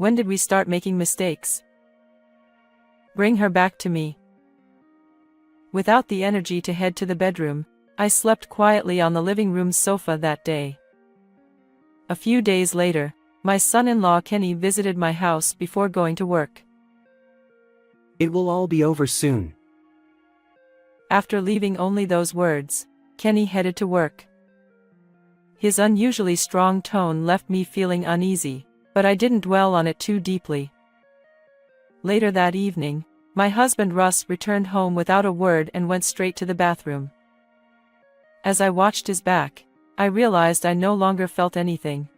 When did we start making mistakes? Bring her back to me. Without the energy to head to the bedroom, I slept quietly on the living room sofa that day. A few days later, my son-in-law Kenny visited my house before going to work. It will all be over soon. After leaving only those words, Kenny headed to work. His unusually strong tone left me feeling uneasy, but I didn't dwell on it too deeply. Later that evening, my husband Russ returned home without a word and went straight to the bathroom. As I watched his back, I realized I no longer felt anything.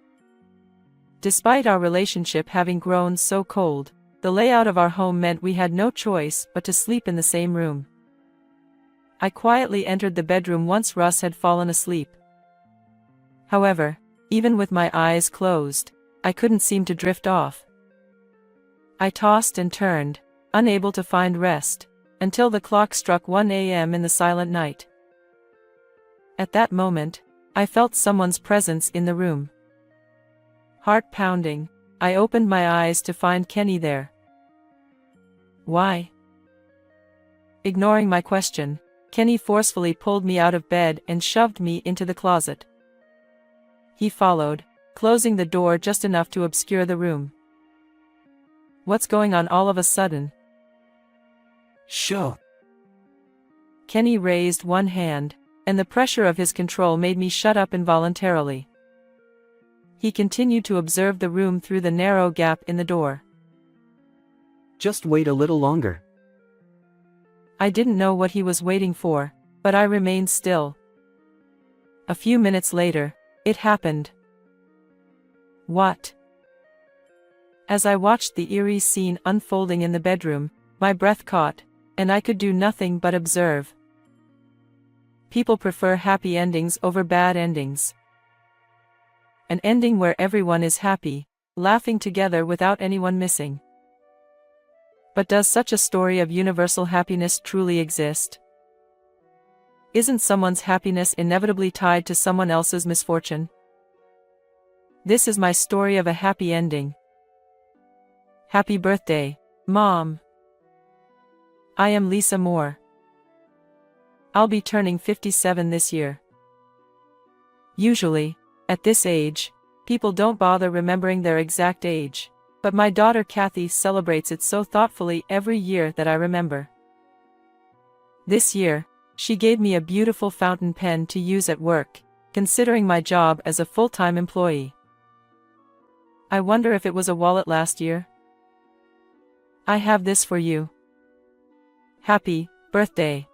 Despite our relationship having grown so cold, the layout of our home meant we had no choice but to sleep in the same room. I quietly entered the bedroom once Russ had fallen asleep. However, even with my eyes closed, I couldn't seem to drift off. I tossed and turned, unable to find rest, until the clock struck 1 a.m. in the silent night. At that moment, I felt someone's presence in the room. Heart pounding, I opened my eyes to find Kenny there. Why? Ignoring my question, Kenny forcefully pulled me out of bed and shoved me into the closet. He followed, closing the door just enough to obscure the room. What's going on all of a sudden? Sure. Kenny raised one hand, and the pressure of his control made me shut up involuntarily. He continued to observe the room through the narrow gap in the door. Just wait a little longer. I didn't know what he was waiting for, but I remained still. A few minutes later, it happened. What? As I watched the eerie scene unfolding in the bedroom, my breath caught, and I could do nothing but observe. People prefer happy endings over bad endings. An ending where everyone is happy, laughing together without anyone missing. But does such a story of universal happiness truly exist? Isn't someone's happiness inevitably tied to someone else's misfortune? This is my story of a happy ending. Happy birthday, Mom. I am Lisa Moore. I'll be turning 57 this year. Usually, at this age, people don't bother remembering their exact age, but my daughter Kathy celebrates it so thoughtfully every year that I remember. This year, she gave me a beautiful fountain pen to use at work, considering my job as a full-time employee. I wonder if it was a wallet last year. I have this for you. Happy birthday.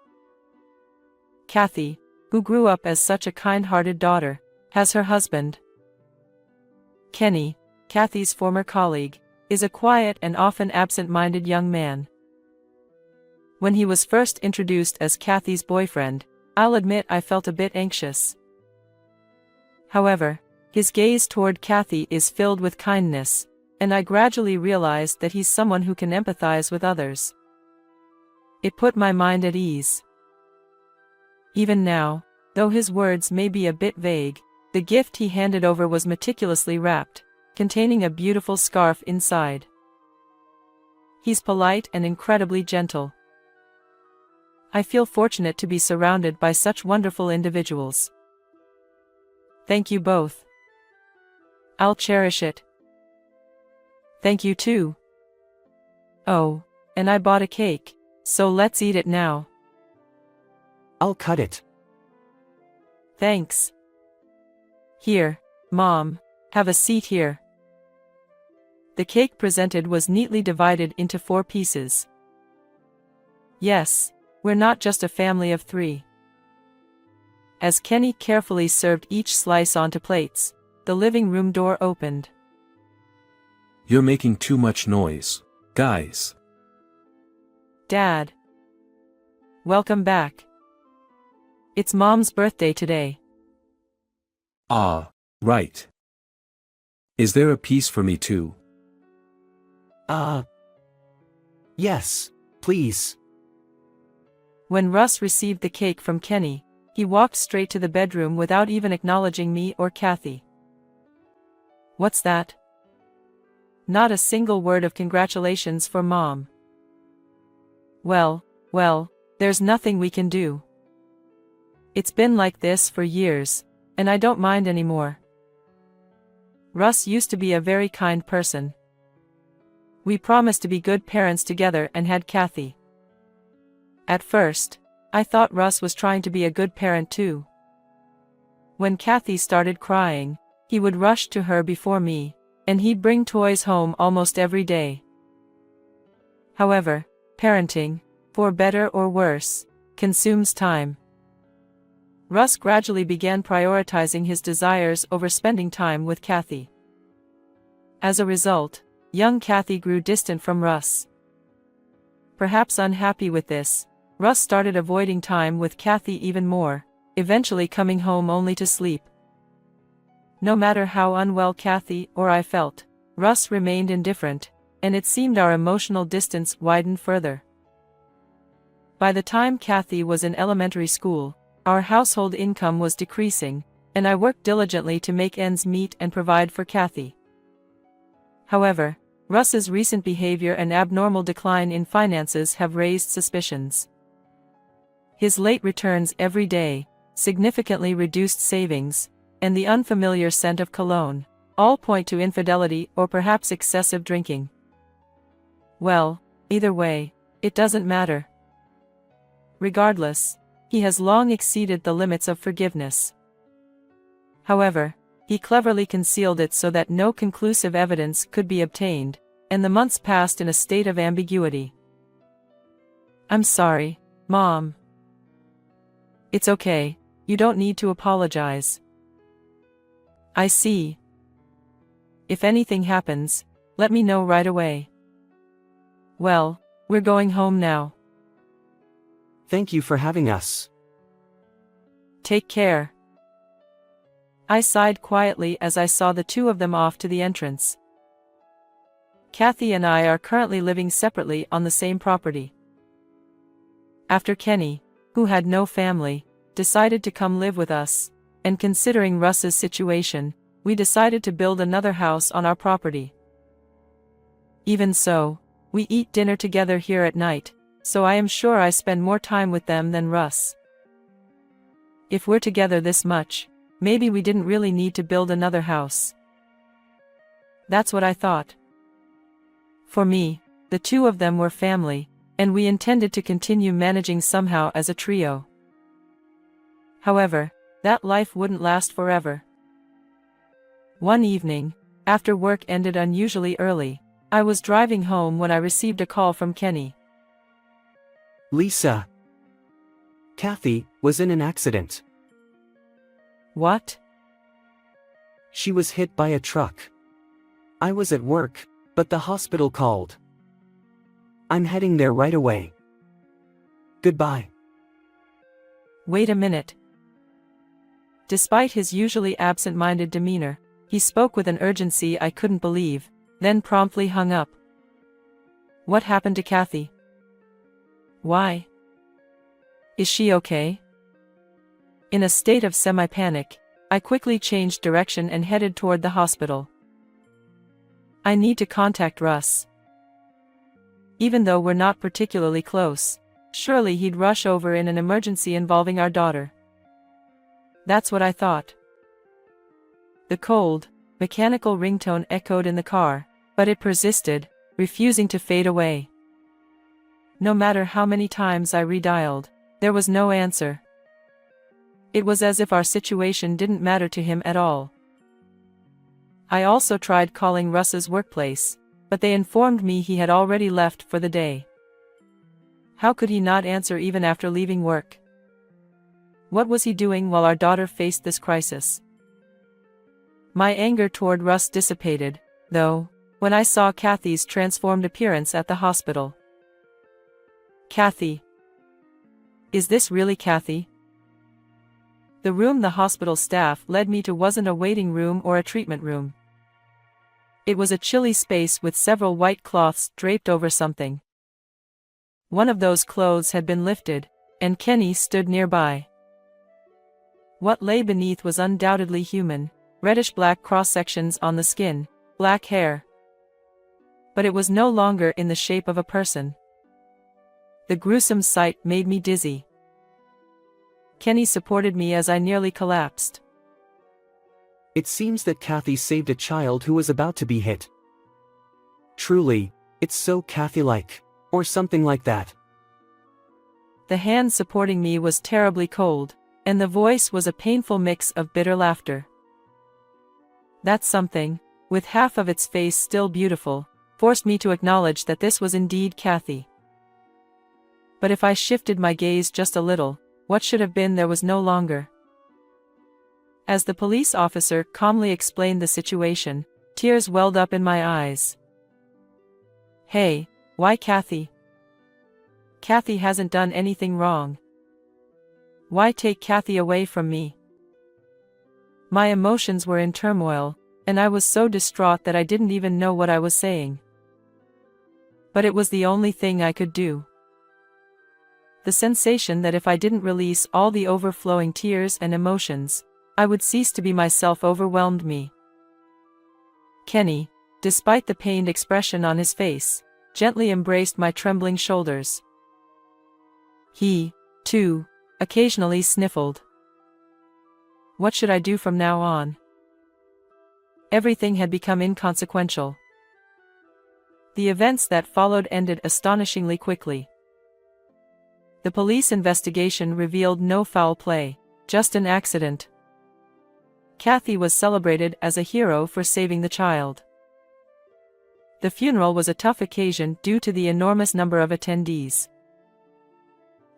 Kathy, who grew up as such a kind-hearted daughter, has her husband. Kenny, Kathy's former colleague, is a quiet and often absent-minded young man. When he was first introduced as Kathy's boyfriend, I'll admit I felt a bit anxious. However, his gaze toward Kathy is filled with kindness, and I gradually realized that he's someone who can empathize with others. It put my mind at ease. Even now, though his words may be a bit vague, the gift he handed over was meticulously wrapped, containing a beautiful scarf inside. He's polite and incredibly gentle. I feel fortunate to be surrounded by such wonderful individuals. Thank you both. I'll cherish it. Thank you too. Oh, and I bought a cake, so let's eat it now. I'll cut it. Thanks. Here, Mom, have a seat here. The cake presented was neatly divided into 4 pieces. Yes, we're not just a family of 3. As Kenny carefully served each slice onto plates, the living room door opened. You're making too much noise, guys. Dad. Welcome back. It's Mom's birthday today. Ah, right. Is there a piece for me too? Yes, please. When Russ received the cake from Kenny, he walked straight to the bedroom without even acknowledging me or Kathy. What's that? Not a single word of congratulations for Mom. Well, there's nothing we can do. It's been like this for years, and I don't mind anymore. Russ used to be a very kind person. We promised to be good parents together and had Kathy. At first, I thought Russ was trying to be a good parent too. When Kathy started crying, he would rush to her before me, and he'd bring toys home almost every day. However, parenting, for better or worse, consumes time. Russ gradually began prioritizing his desires over spending time with Kathy. As a result, young Kathy grew distant from Russ. Perhaps unhappy with this, Russ started avoiding time with Kathy even more, eventually coming home only to sleep. No matter how unwell Kathy or I felt, Russ remained indifferent, and it seemed our emotional distance widened further. By the time Kathy was in elementary school, our household income was decreasing, and I worked diligently to make ends meet and provide for Kathy. However, Russ's recent behavior and abnormal decline in finances have raised suspicions. His late returns every day, significantly reduced savings, and the unfamiliar scent of cologne, all point to infidelity or perhaps excessive drinking. Well, either way, it doesn't matter. Regardless, he has long exceeded the limits of forgiveness. However, he cleverly concealed it so that no conclusive evidence could be obtained, and the months passed in a state of ambiguity. I'm sorry, Mom. It's okay, you don't need to apologize. I see. If anything happens, let me know right away. Well, we're going home now. Thank you for having us. Take care. I sighed quietly as I saw the two of them off to the entrance. Kathy and I are currently living separately on the same property. After Kenny, who had no family, decided to come live with us, and considering Russ's situation, we decided to build another house on our property. Even so, we eat dinner together here at night, so I am sure I spend more time with them than Russ. If we're together this much, maybe we didn't really need to build another house. That's what I thought. For me, the two of them were family, and we intended to continue managing somehow as a trio. However, that life wouldn't last forever. One evening, after work ended unusually early, I was driving home when I received a call from Kenny. Lisa. Kathy was in an accident. What? She was hit by a truck. I was at work, but the hospital called. I'm heading there right away. Goodbye. Wait a minute. Despite his usually absent-minded demeanor, he spoke with an urgency I couldn't believe, then promptly hung up. What happened to Kathy? Why? Is she okay? In a state of semi-panic, I quickly changed direction and headed toward the hospital. I need to contact Russ. Even though we're not particularly close, surely he'd rush over in an emergency involving our daughter. That's what I thought. The cold, mechanical ringtone echoed in the car, but it persisted, refusing to fade away. No matter how many times I redialed, there was no answer. It was as if our situation didn't matter to him at all. I also tried calling Russ's workplace, but they informed me he had already left for the day. How could he not answer even after leaving work? What was he doing while our daughter faced this crisis? My anger toward Russ dissipated, though, when I saw Kathy's transformed appearance at the hospital. Kathy. Is this really Kathy? The room the hospital staff led me to wasn't a waiting room or a treatment room. It was a chilly space with several white cloths draped over something. One of those clothes had been lifted, and Kenny stood nearby. What lay beneath was undoubtedly human, reddish-black cross-sections on the skin, black hair. but it was no longer in the shape of a person. The gruesome sight made me dizzy. Kenny supported me as I nearly collapsed. It seems that Kathy saved a child who was about to be hit. Truly, it's so Kathy-like, or something like that. The hand supporting me was terribly cold, and the voice was a painful mix of bitter laughter. That something, with half of its face still beautiful, forced me to acknowledge that this was indeed Kathy. But if I shifted my gaze just a little, what should have been there was no longer. As the police officer calmly explained the situation, tears welled up in my eyes. Hey, why Kathy? Kathy hasn't done anything wrong. Why take Kathy away from me? My emotions were in turmoil, and I was so distraught that I didn't even know what I was saying. But it was the only thing I could do. The sensation that if I didn't release all the overflowing tears and emotions, I would cease to be myself overwhelmed me. Kenny, despite the pained expression on his face, gently embraced my trembling shoulders. He, too, occasionally sniffled. What should I do from now on? Everything had become inconsequential. The events that followed ended astonishingly quickly. The police investigation revealed no foul play, just an accident. Kathy was celebrated as a hero for saving the child. The funeral was a tough occasion due to the enormous number of attendees.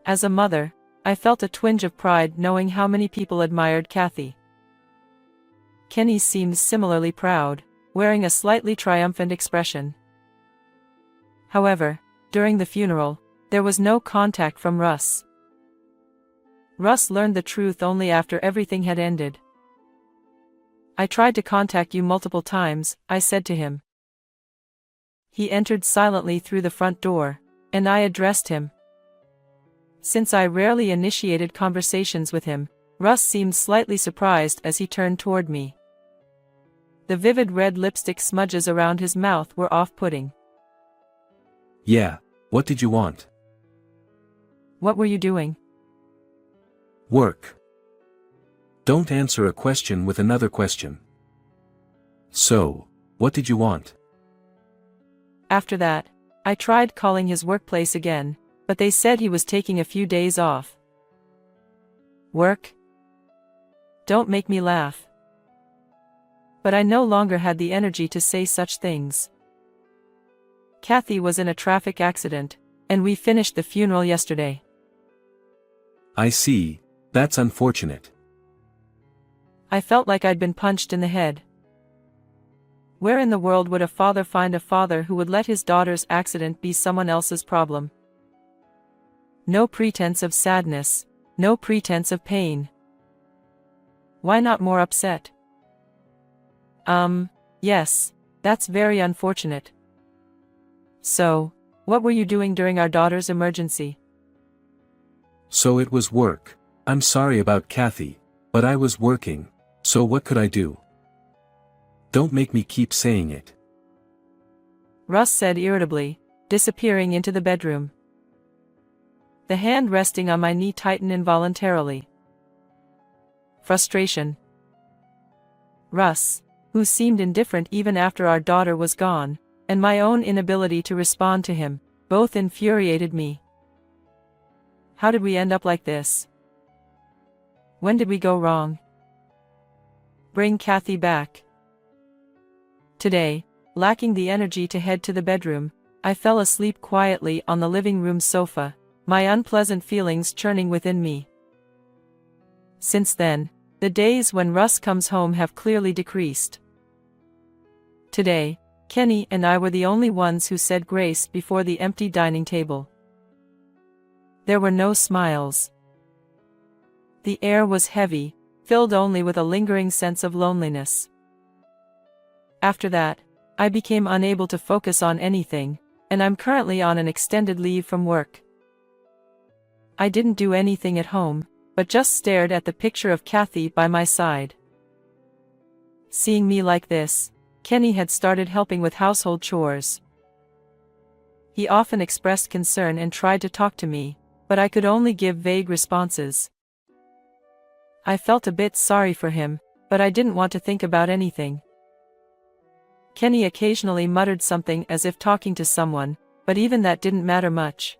As a mother, I felt a twinge of pride knowing how many people admired Kathy. Kenny seemed similarly proud, wearing a slightly triumphant expression. However, during the funeral, there was no contact from Russ. Russ learned the truth only after everything had ended. I tried to contact you multiple times, I said to him. He entered silently through the front door, and I addressed him. Since I rarely initiated conversations with him, Russ seemed slightly surprised as he turned toward me. The vivid red lipstick smudges around his mouth were off-putting. Yeah, what did you want? What were you doing? Work. Don't answer a question with another question. So, what did you want? After that, I tried calling his workplace again, but they said he was taking a few days off. Work? Don't make me laugh. But I no longer had the energy to say such things. Kathy was in a traffic accident, and we finished the funeral yesterday. I see, that's unfortunate. I felt like I'd been punched in the head. Where in the world would a father find a father who would let his daughter's accident be someone else's problem? No pretense of sadness, no pretense of pain. Why not more upset? Yes, that's very unfortunate. So, what were you doing during our daughter's emergency? So it was work. I'm sorry about Kathy, but I was working, so what could I do? Don't make me keep saying it. Russ said irritably, disappearing into the bedroom. The hand resting on my knee tightened involuntarily. Frustration. Russ, who seemed indifferent even after our daughter was gone, and my own inability to respond to him, both infuriated me. How did we end up like this? When did we go wrong? Bring Kathy back. Today, lacking the energy to head to the bedroom, I fell asleep quietly on the living room sofa, my unpleasant feelings churning within me. Since then, the days when Russ comes home have clearly decreased. Today, Kenny and I were the only ones who said grace before the empty dining table. There were no smiles. The air was heavy, filled only with a lingering sense of loneliness. After that, I became unable to focus on anything, and I'm currently on an extended leave from work. I didn't do anything at home, but just stared at the picture of Kathy by my side. Seeing me like this, Kenny had started helping with household chores. He often expressed concern and tried to talk to me, but I could only give vague responses. I felt a bit sorry for him, but I didn't want to think about anything. Kenny occasionally muttered something as if talking to someone, but even that didn't matter much.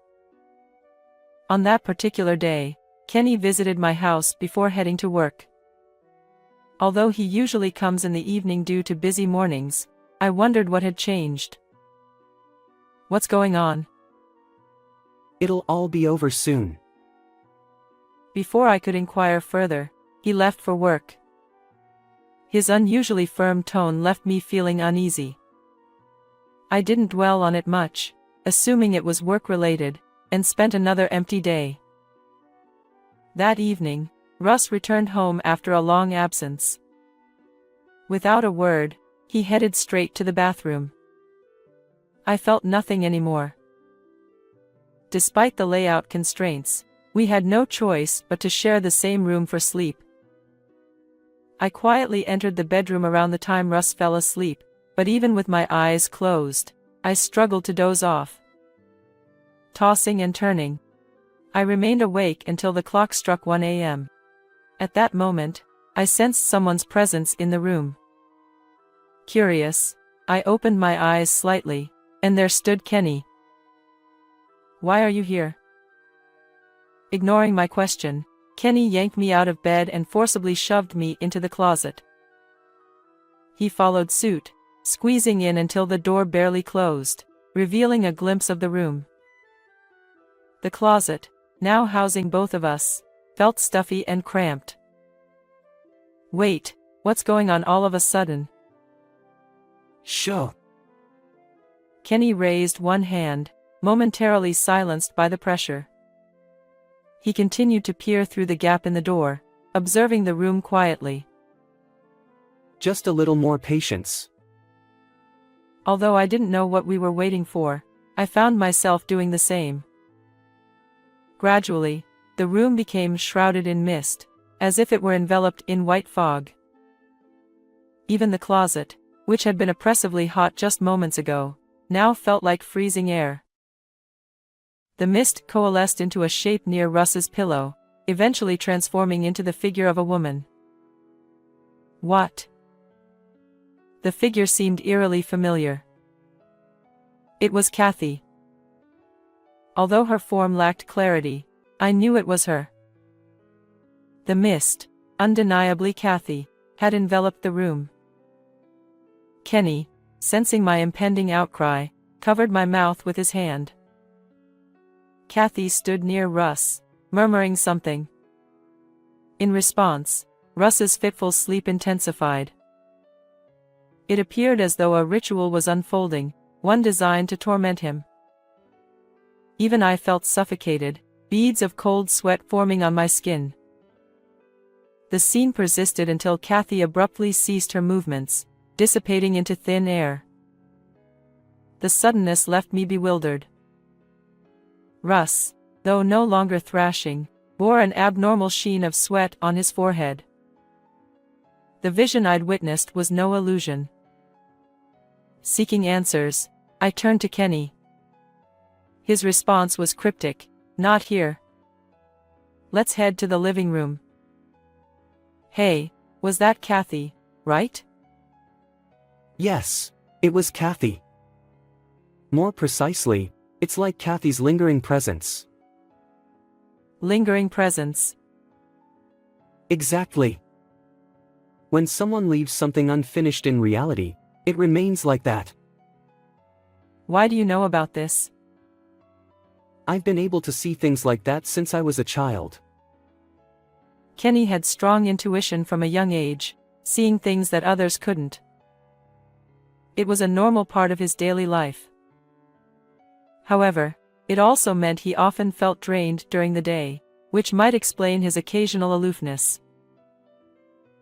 On that particular day, Kenny visited my house before heading to work. Although he usually comes in the evening due to busy mornings, I wondered what had changed. "What's going on?" It'll all be over soon. Before I could inquire further, he left for work. His unusually firm tone left me feeling uneasy. I didn't dwell on it much, assuming it was work-related, and spent another empty day. That evening, Russ returned home after a long absence. Without a word, he headed straight to the bathroom. I felt nothing anymore. Despite the layout constraints, we had no choice but to share the same room for sleep. I quietly entered the bedroom around the time Russ fell asleep, but even with my eyes closed, I struggled to doze off. Tossing and turning, I remained awake until the clock struck 1 a.m. At that moment, I sensed someone's presence in the room. Curious, I opened my eyes slightly, and there stood Kenny. "Why are you here?" Ignoring my question, Kenny yanked me out of bed and forcibly shoved me into the closet. He followed suit, squeezing in until the door barely closed, revealing a glimpse of the room. The closet, now housing both of us, felt stuffy and cramped. "Wait, what's going on all of a sudden?" Sure. Kenny raised one hand, momentarily silenced by the pressure. He continued to peer through the gap in the door, observing the room quietly. Just a little more patience. Although I didn't know what we were waiting for, I found myself doing the same. Gradually, the room became shrouded in mist, as if it were enveloped in white fog. Even the closet, which had been oppressively hot just moments ago, now felt like freezing air. The mist coalesced into a shape near Russ's pillow, eventually transforming into the figure of a woman. What? The figure seemed eerily familiar. It was Kathy. Although her form lacked clarity, I knew it was her. The mist, undeniably Kathy, had enveloped the room. Kenny, sensing my impending outcry, covered my mouth with his hand. Kathy stood near Russ, murmuring something. In response, Russ's fitful sleep intensified. It appeared as though a ritual was unfolding, one designed to torment him. Even I felt suffocated, beads of cold sweat forming on my skin. The scene persisted until Kathy abruptly ceased her movements, dissipating into thin air. The suddenness left me bewildered. Russ, though no longer thrashing, bore an abnormal sheen of sweat on his forehead. The vision I'd witnessed was no illusion. Seeking answers, I turned to Kenny. His response was cryptic, "Not here. Let's head to the living room." Hey, was that Kathy, right? Yes, it was Kathy. More precisely, it's like Kathy's lingering presence. Lingering presence. Exactly. When someone leaves something unfinished in reality, it remains like that. Why do you know about this? I've been able to see things like that since I was a child. Kenny had strong intuition from a young age, seeing things that others couldn't. It was a normal part of his daily life. However, it also meant he often felt drained during the day, which might explain his occasional aloofness.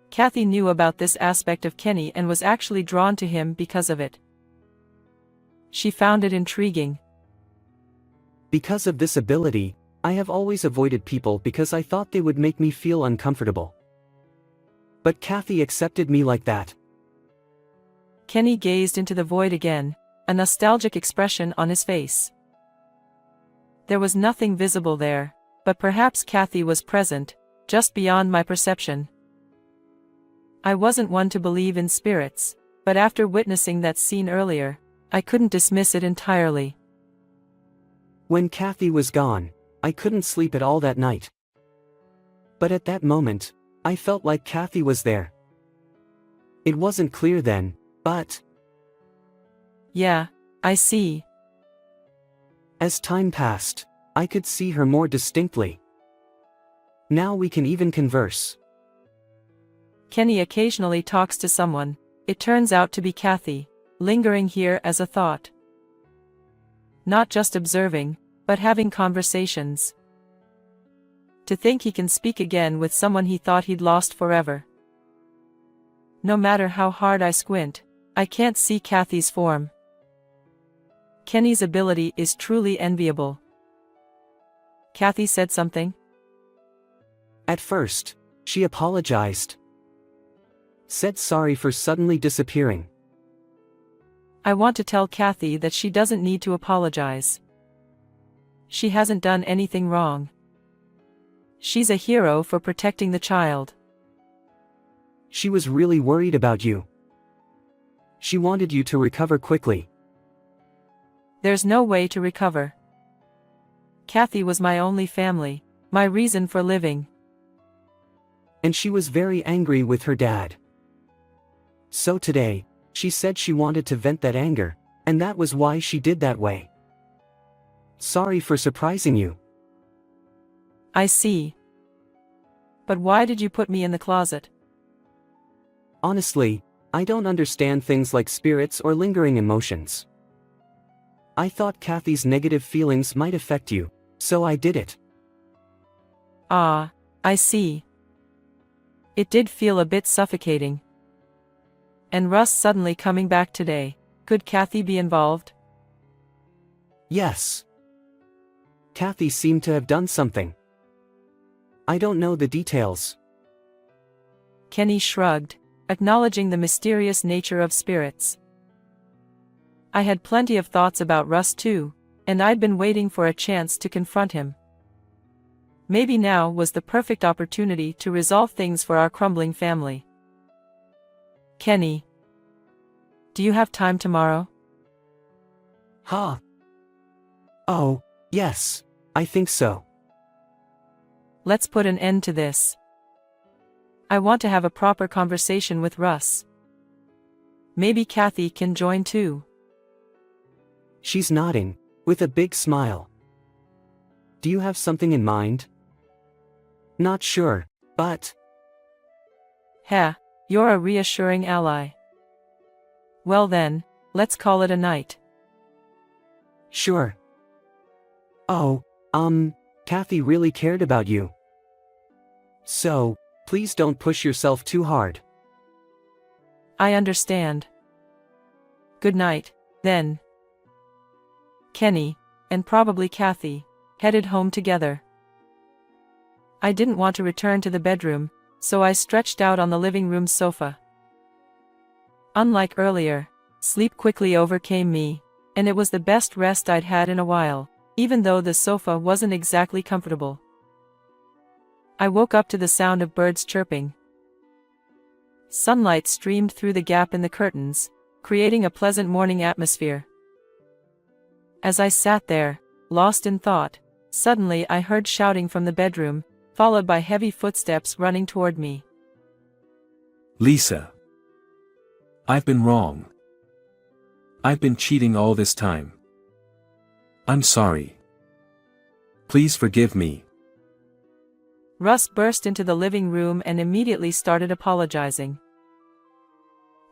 Kathy knew about this aspect of Kenny and was actually drawn to him because of it. She found it intriguing. Because of this ability, I have always avoided people because I thought they would make me feel uncomfortable. But Kathy accepted me like that. Kenny gazed into the void again, a nostalgic expression on his face. There was nothing visible there, but perhaps Kathy was present, just beyond my perception. I wasn't one to believe in spirits, but after witnessing that scene earlier, I couldn't dismiss it entirely. When Kathy was gone, I couldn't sleep at all that night. But at that moment, I felt like Kathy was there. It wasn't clear then, but... Yeah, I see. As time passed, I could see her more distinctly. Now we can even converse. Kenny occasionally talks to someone. It turns out to be Kathy, lingering here as a thought. Not just observing, but having conversations. To think he can speak again with someone he thought he'd lost forever. No matter how hard I squint, I can't see Kathy's form. Kenny's ability is truly enviable. Kathy said something? At first, she apologized. Said sorry for suddenly disappearing. I want to tell Kathy that she doesn't need to apologize. She hasn't done anything wrong. She's a hero for protecting the child. She was really worried about you. She wanted you to recover quickly. There's no way to recover. Kathy was my only family, my reason for living. And she was very angry with her dad. So today, she said she wanted to vent that anger, and that was why she did that way. Sorry for surprising you. I see. But why did you put me in the closet? Honestly, I don't understand things like spirits or lingering emotions. I thought Kathy's negative feelings might affect you, so I did it. Ah, I see. It did feel a bit suffocating. And Russ suddenly coming back today, could Kathy be involved? Yes. Kathy seemed to have done something. I don't know the details. Kenny shrugged, acknowledging the mysterious nature of spirits. I had plenty of thoughts about Russ too, and I'd been waiting for a chance to confront him. Maybe now was the perfect opportunity to resolve things for our crumbling family. Kenny, do you have time tomorrow? Huh? Oh, yes, I think so. Let's put an end to this. I want to have a proper conversation with Russ. Maybe Kathy can join too. She's nodding, with a big smile. Do you have something in mind? Not sure, but... Ha, you're a reassuring ally. Well then, let's call it a night. Sure. Oh, Kathy really cared about you. So, please don't push yourself too hard. I understand. Good night, then. Kenny, and probably Kathy, headed home together. I didn't want to return to the bedroom, so I stretched out on the living room sofa. Unlike earlier, sleep quickly overcame me, and it was the best rest I'd had in a while, even though the sofa wasn't exactly comfortable. I woke up to the sound of birds chirping. Sunlight streamed through the gap in the curtains, creating a pleasant morning atmosphere. As I sat there, lost in thought, suddenly I heard shouting from the bedroom, followed by heavy footsteps running toward me. Lisa. I've been wrong. I've been cheating all this time. I'm sorry. Please forgive me. Russ burst into the living room and immediately started apologizing.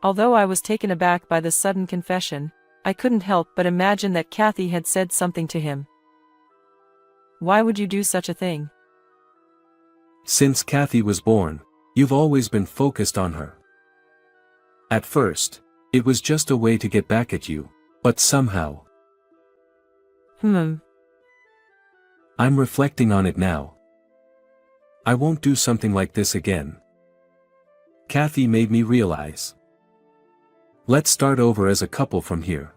Although I was taken aback by the sudden confession, I couldn't help but imagine that Kathy had said something to him. Why would you do such a thing? Since Kathy was born, you've always been focused on her. At first, it was just a way to get back at you, but somehow... I'm reflecting on it now. I won't do something like this again. Kathy made me realize. Let's start over as a couple from here.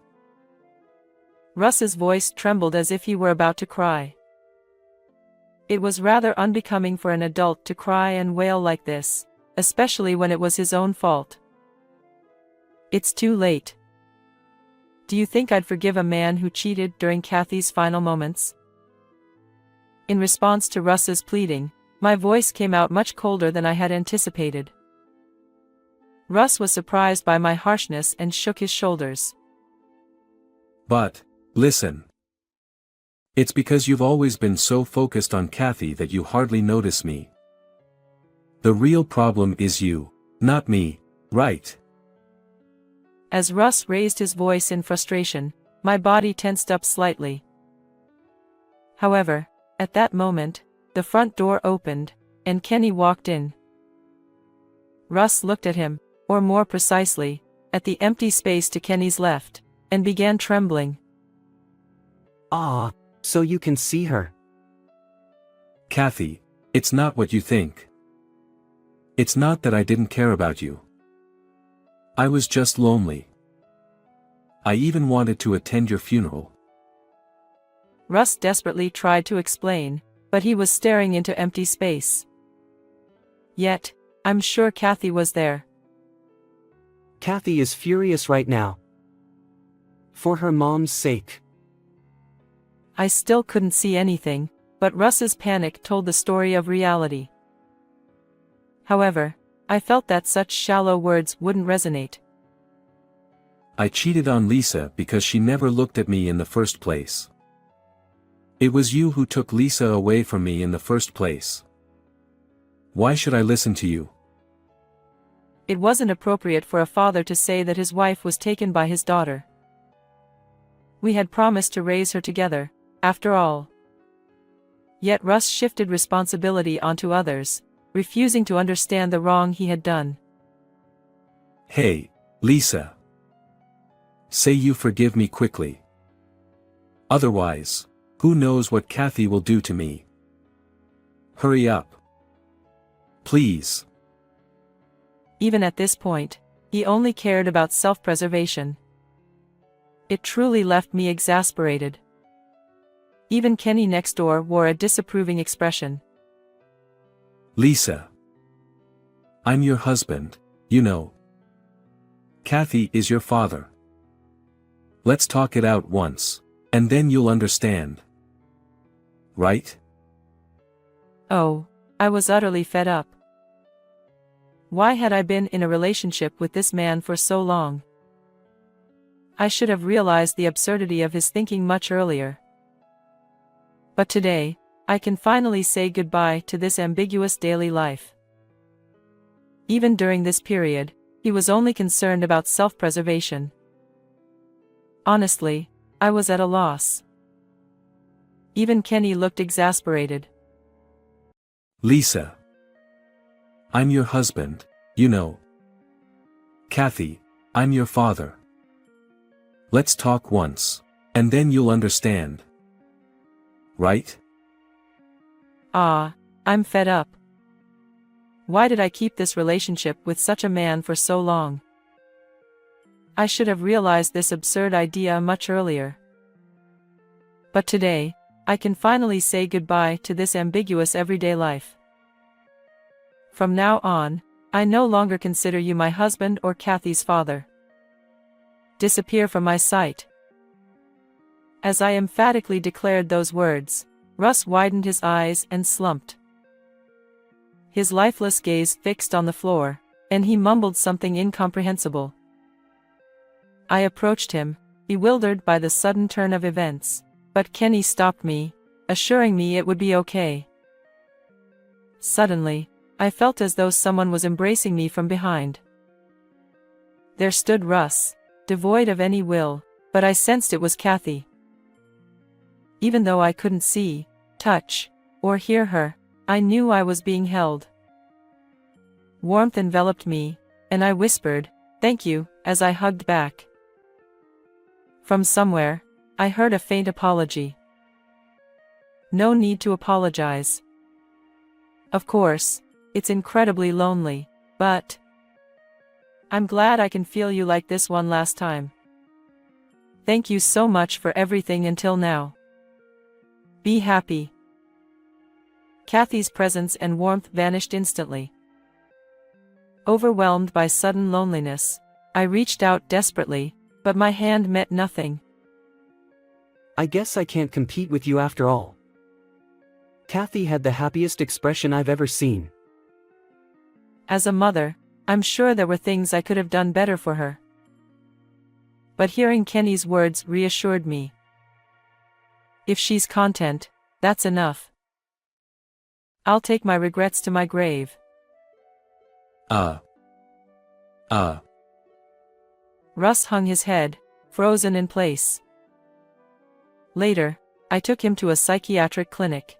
Russ's voice trembled as if he were about to cry. It was rather unbecoming for an adult to cry and wail like this, especially when it was his own fault. It's too late. Do you think I'd forgive a man who cheated during Kathy's final moments? In response to Russ's pleading, my voice came out much colder than I had anticipated. Russ was surprised by my harshness and shook his shoulders. But, listen. It's because you've always been so focused on Kathy that you hardly notice me. The real problem is you, not me, right? As Russ raised his voice in frustration, my body tensed up slightly. However, at that moment, the front door opened, and Kenny walked in. Russ looked at him, or more precisely, at the empty space to Kenny's left, and began trembling. Ah, so you can see her. Kathy, it's not what you think. It's not that I didn't care about you. I was just lonely. I even wanted to attend your funeral. Russ desperately tried to explain, but he was staring into empty space. Yet, I'm sure Kathy was there. Kathy is furious right now. For her mom's sake. I still couldn't see anything, but Russ's panic told the story of reality. However, I felt that such shallow words wouldn't resonate. I cheated on Lisa because she never looked at me in the first place. It was you who took Lisa away from me in the first place. Why should I listen to you? It wasn't appropriate for a father to say that his wife was taken by his daughter. We had promised to raise her together, after all. Yet Russ shifted responsibility onto others, refusing to understand the wrong he had done. Hey, Lisa. Say you forgive me quickly. Otherwise, who knows what Kathy will do to me? Hurry up. Please. Even at this point, he only cared about self-preservation. It truly left me exasperated. Even Kenny next door wore a disapproving expression. Lisa. I'm your husband, you know. Kathy is your father. Let's talk it out once, and then you'll understand. Right? Oh, I was utterly fed up. Why had I been in a relationship with this man for so long? I should have realized the absurdity of his thinking much earlier. But today, I can finally say goodbye to this ambiguous daily life. Even during this period, he was only concerned about self-preservation. Honestly, I was at a loss. Even Kenny looked exasperated. Lisa. I'm your husband, you know. Kathy, I'm your father. Let's talk once, and then you'll understand. Right? I'm fed up. Why did I keep this relationship with such a man for so long? I should have realized this absurd idea much earlier. But today, I can finally say goodbye to this ambiguous everyday life. From now on, I no longer consider you my husband or Kathy's father. Disappear from my sight. As I emphatically declared those words, Russ widened his eyes and slumped. His lifeless gaze fixed on the floor, and he mumbled something incomprehensible. I approached him, bewildered by the sudden turn of events, but Kenny stopped me, assuring me it would be okay. Suddenly, I felt as though someone was embracing me from behind. There stood Russ, devoid of any will, but I sensed it was Kathy. Even though I couldn't see, touch, or hear her, I knew I was being held. Warmth enveloped me, and I whispered, "Thank you," as I hugged back. From somewhere, I heard a faint apology. No need to apologize. Of course, it's incredibly lonely, but I'm glad I can feel you like this one last time. Thank you so much for everything until now. Be happy." Kathy's presence and warmth vanished instantly. Overwhelmed by sudden loneliness, I reached out desperately, but my hand met nothing. "I guess I can't compete with you after all." Kathy had the happiest expression I've ever seen. As a mother, I'm sure there were things I could have done better for her. But hearing Kenny's words reassured me. If she's content, that's enough. I'll take my regrets to my grave. Russ hung his head, frozen in place. Later, I took him to a psychiatric clinic.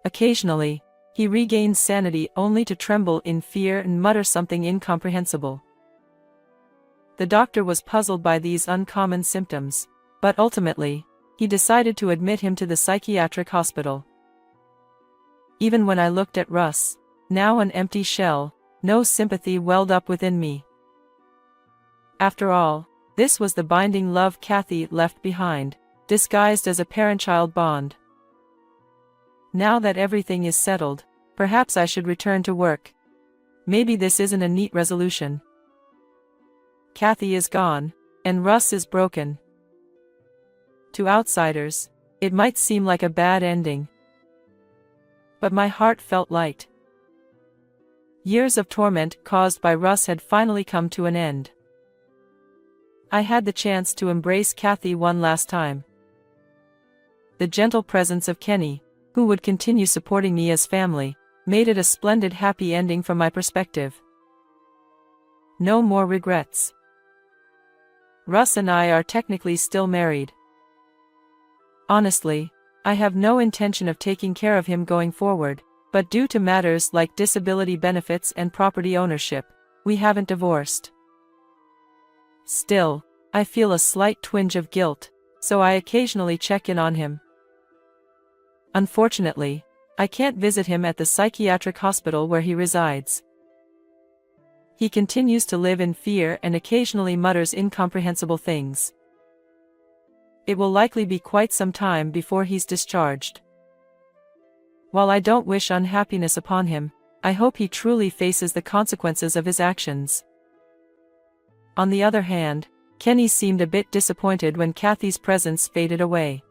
Occasionally, he regained sanity only to tremble in fear and mutter something incomprehensible. The doctor was puzzled by these uncommon symptoms, but ultimately, he decided to admit him to the psychiatric hospital. Even when I looked at Russ, now an empty shell, no sympathy welled up within me. After all, this was the binding love Kathy left behind, disguised as a parent-child bond. Now that everything is settled, perhaps I should return to work. Maybe this isn't a neat resolution. Kathy is gone, and Russ is broken. To outsiders, it might seem like a bad ending. But my heart felt light. Years of torment caused by Russ had finally come to an end. I had the chance to embrace Kathy one last time. The gentle presence of Kenny, who would continue supporting me as family, made it a splendid happy ending from my perspective. No more regrets. Russ and I are technically still married. Honestly, I have no intention of taking care of him going forward, but due to matters like disability benefits and property ownership, we haven't divorced. Still, I feel a slight twinge of guilt, so I occasionally check in on him. Unfortunately, I can't visit him at the psychiatric hospital where he resides. He continues to live in fear and occasionally mutters incomprehensible things. It will likely be quite some time before he's discharged. While I don't wish unhappiness upon him, I hope he truly faces the consequences of his actions. On the other hand, Kenny seemed a bit disappointed when Kathy's presence faded away.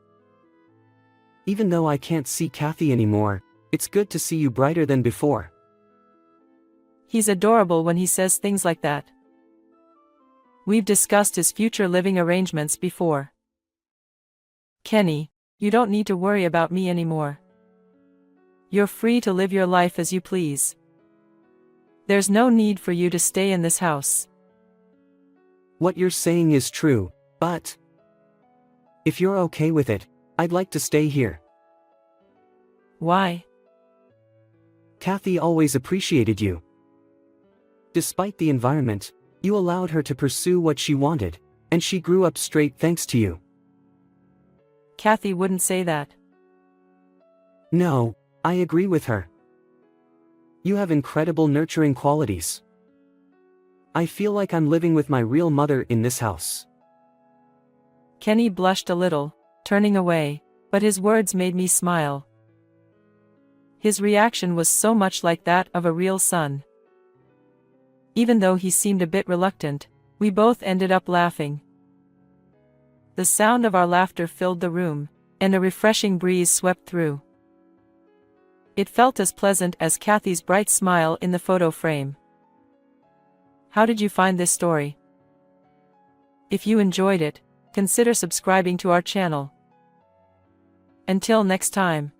"Even though I can't see Kathy anymore, it's good to see you brighter than before." He's adorable when he says things like that. We've discussed his future living arrangements before. Kenny, you don't need to worry about me anymore. You're free to live your life as you please. There's no need for you to stay in this house. What you're saying is true, but if you're okay with it, I'd like to stay here. Why? Kathy always appreciated you. Despite the environment, you allowed her to pursue what she wanted, and she grew up straight thanks to you. Kathy wouldn't say that. No, I agree with her. You have incredible nurturing qualities. I feel like I'm living with my real mother in this house. Kenny blushed a little, turning away, but his words made me smile. His reaction was so much like that of a real son. Even though he seemed a bit reluctant, we both ended up laughing. The sound of our laughter filled the room, and a refreshing breeze swept through. It felt as pleasant as Kathy's bright smile in the photo frame. How did you find this story? If you enjoyed it, consider subscribing to our channel. Until next time.